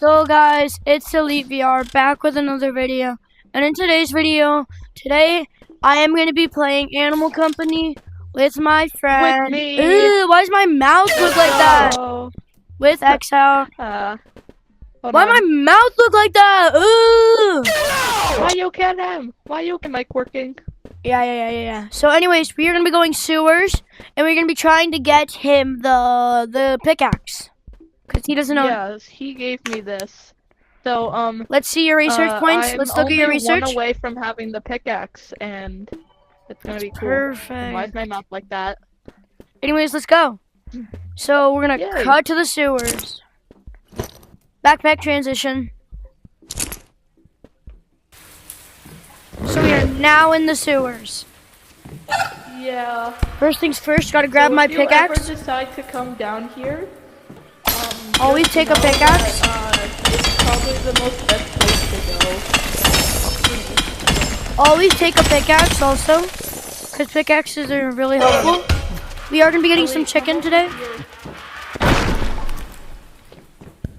So guys, it's Elite VR back with another video. And in today's video, I am going to be playing Animal Company with my friend. With me. Ew, why does my mouth look like that? With XL. Why my mouth look like that? Ooh. Why you get him? Why you get mic working? Yeah. So anyways, we are going to be going sewers. And we're going to be trying to get him the pickaxe. Because he doesn't know. Yes, he gave me this. So, let's see your research points. Let's look at your research. I'm only 1 away from having the pickaxe, and it's gonna be cool. Perfect. Why is my mouth like that? Anyways, let's go. So we're gonna cut to the sewers. Backpack transition. So we are now in the sewers. Yeah. First things first, gotta grab my pickaxe. If you ever decide to come down here, always take a pickaxe. It's probably the most best place to go. Always take a pickaxe also, because pickaxes are really helpful. We are gonna be getting some chicken today.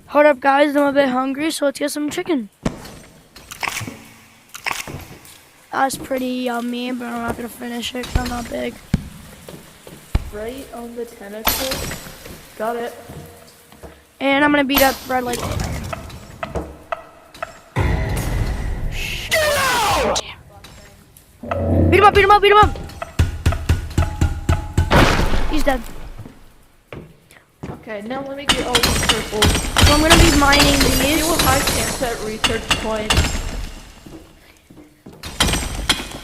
Hold up guys, I'm a bit hungry, so let's get some chicken. That's pretty yummy, but I'm not gonna finish it because I'm not big. Right on the tentacle. Got it. And I'm gonna beat up Red Lake. Beat him up! He's dead. Okay, now let me get all these purples. So I'm gonna be mining these. Do a high chance at research point.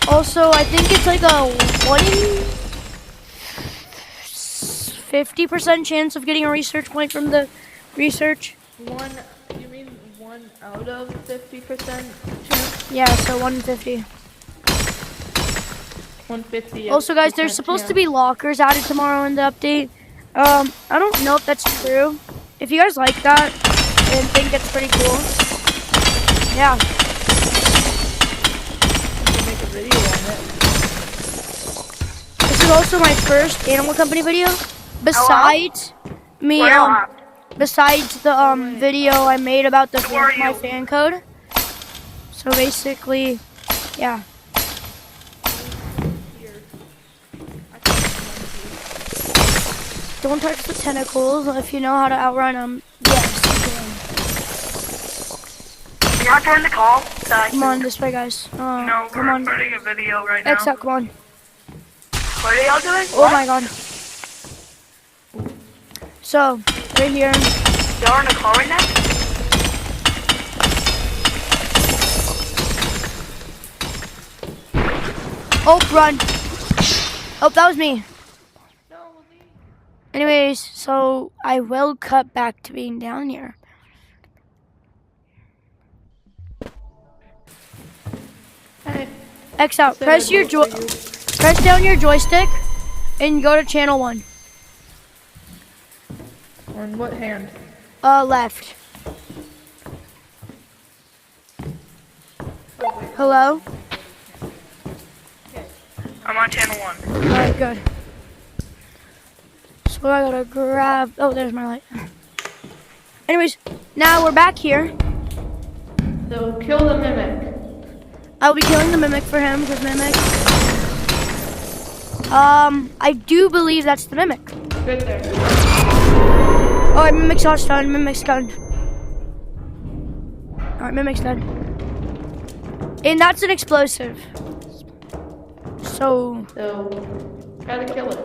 Also, I think it's like a 50% chance of getting a research point from the research. You mean 1 out of 50% chance? Yeah, so 150. 150. Also, guys, there's supposed to be lockers added tomorrow in the update. I don't know if that's true. If you guys like that and think it's pretty cool, yeah. You can make a video on it. This is also my first Animal Company video. Besides me, besides the video I made about my fan code. So basically, yeah. Don't touch the tentacles. If you know how to outrun them, yes, you can. You're not doing the call? Come on, this way, guys. No, come we're on. recording a video right now. X out, come on. What are y'all doing? Oh my god. So, right here. Y'all are in a call right now? Oh, run. Oh, that was me. Anyways, so I will cut back to being down here. Hey. X out. Press down your joystick and go to channel 1. On what hand? Left. Hello? I'm on channel 1. Alright, good. So I gotta grab... Oh, there's my light. Anyways, now we're back here. So kill the mimic. I'll be killing the mimic for him, because mimic... I do believe that's the mimic. Good there. Alright, mimic's all done. Mimic's done. Alright, mimic's done. And that's an explosive. So Gotta kill it.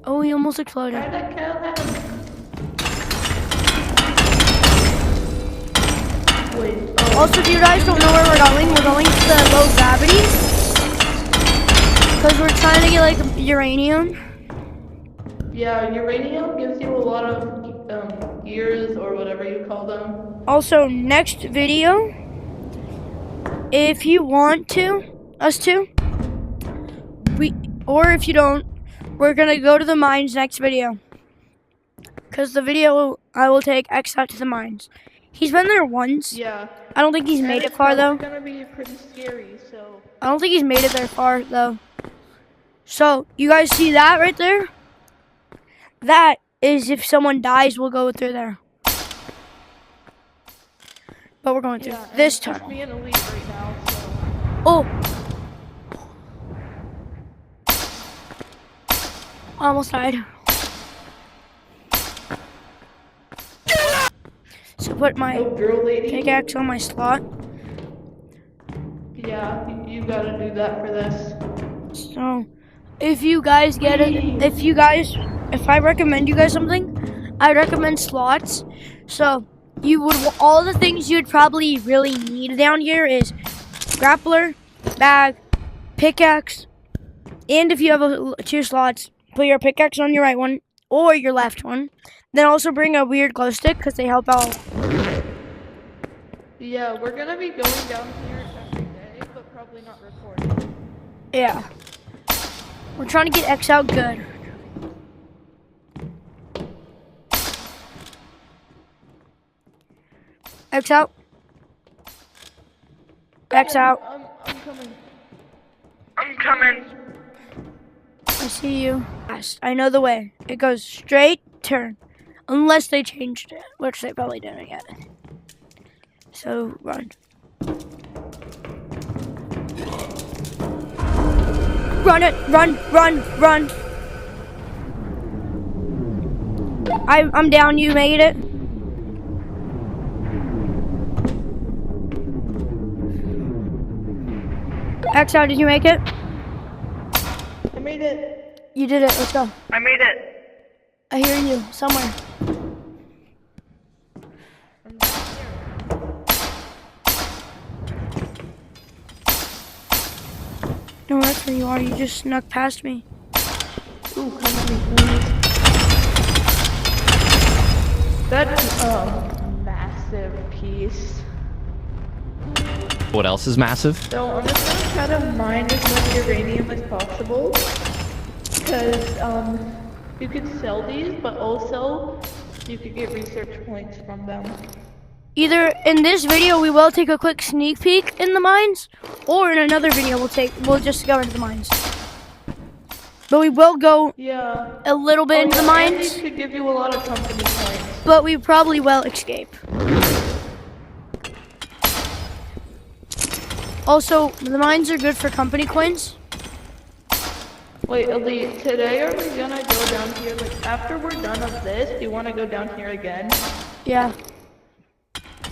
Oh, he almost exploded. Gotta kill him. Wait. Oh. Also, if you guys don't know where we're going to the low gravity. Because we're trying to get like uranium. Yeah, uranium gives you a lot of gears or whatever you call them. Also, next video, if you want us to, or if you don't, we're gonna go to the mines next video. Because the video, I will take X out to the mines. He's been there once. Yeah. I don't think he's made it far though. It's gonna be pretty scary, so. I don't think he's made it there far though. So you guys see that right there? That is if someone dies, we'll go through there. But we're going through this Just tunnel. me and Elite right now, so. Oh! I almost died. So put my Oh, girl lady. pickaxe on my slot. Yeah, you gotta do that for this. So if you guys get it, if I recommend you guys something, I recommend slots. So you would, all the things you'd probably really need down here is grappler, bag, pickaxe, and if you have two slots, put your pickaxe on your right one or your left one. Then also bring a weird glow stick because they help out. Yeah, we're gonna be going down here every day, but probably not recording. Yeah. We're trying to get X out good. X out. X out. I'm coming. I'm coming. I see you. Yes, I know the way. It goes straight, turn. Unless they changed it, which they probably didn't yet. So, run. Run it! Run! Run! Run! I'm down, you made it. X out, did you make it? I made it. You did it, let's go. I made it. I hear you, somewhere. I'm down here. No, that's where you are. You just snuck past me. Ooh, come to me, please. That's a massive piece. What else is massive? So I'm just gonna try to mine as much uranium as possible. Because you could sell these, but also you could get research points from them. Either in this video we will take a quick sneak peek in the mines, or in another video we'll just go into the mines. But we will go Yeah. a little bit into the And mines, these could give you a lot of company points. but we probably will escape. Also, the mines are good for company coins. Wait, Elite, today are we gonna go down here? Like, after we're done of this, do you wanna go down here again? Yeah.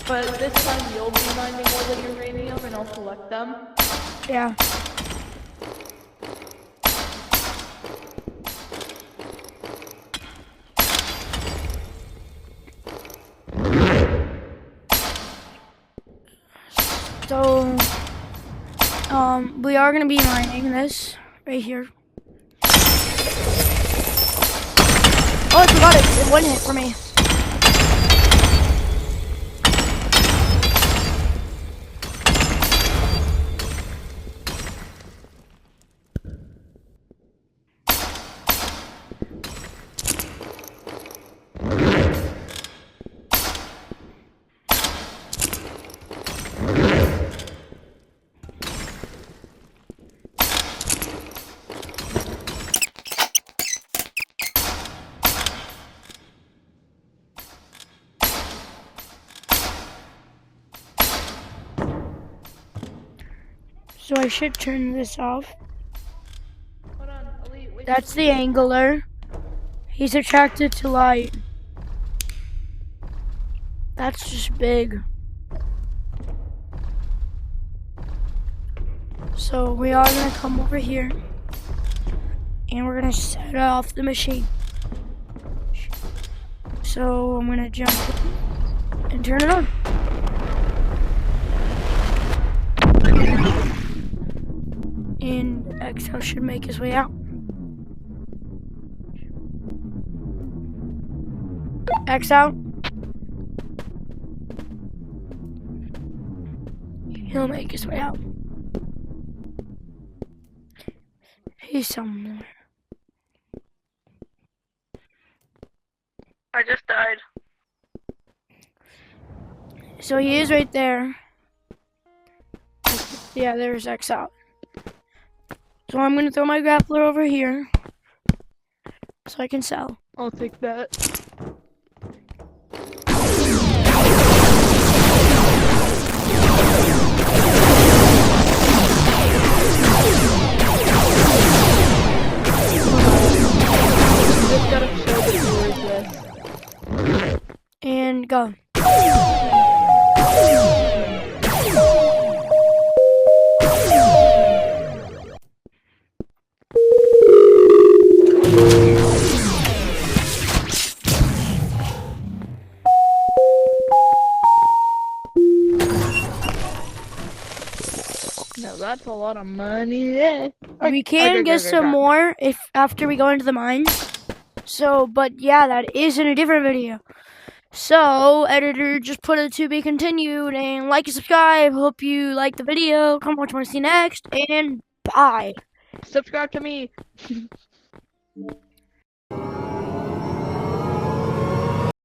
But this time you'll be mining all the uranium and I'll collect them. Yeah. So, we are gonna be mining this right here. Oh, I forgot it. It one hit for me. So I should turn this off. Hold on, Elite, wait. That's the angler. He's attracted to light. That's just big. So we are gonna come over here and we're gonna set off the machine. So I'm gonna jump and turn it on. And Exo should make his way out. X out. He'll make his way out. He's somewhere. I just died. So he is right there. Yeah, there's xout. So I'm gonna throw my grappler over here so I can sell. I'll take that. Just gotta show the viewers this. And go. Now that's a lot of money. Yeah. We can get some more if after we go into the mines. So, but yeah, that is in a different video. So, editor, just put it to be continued and like and subscribe. Hope you like the video. Come watch what I see next, and bye. Subscribe to me.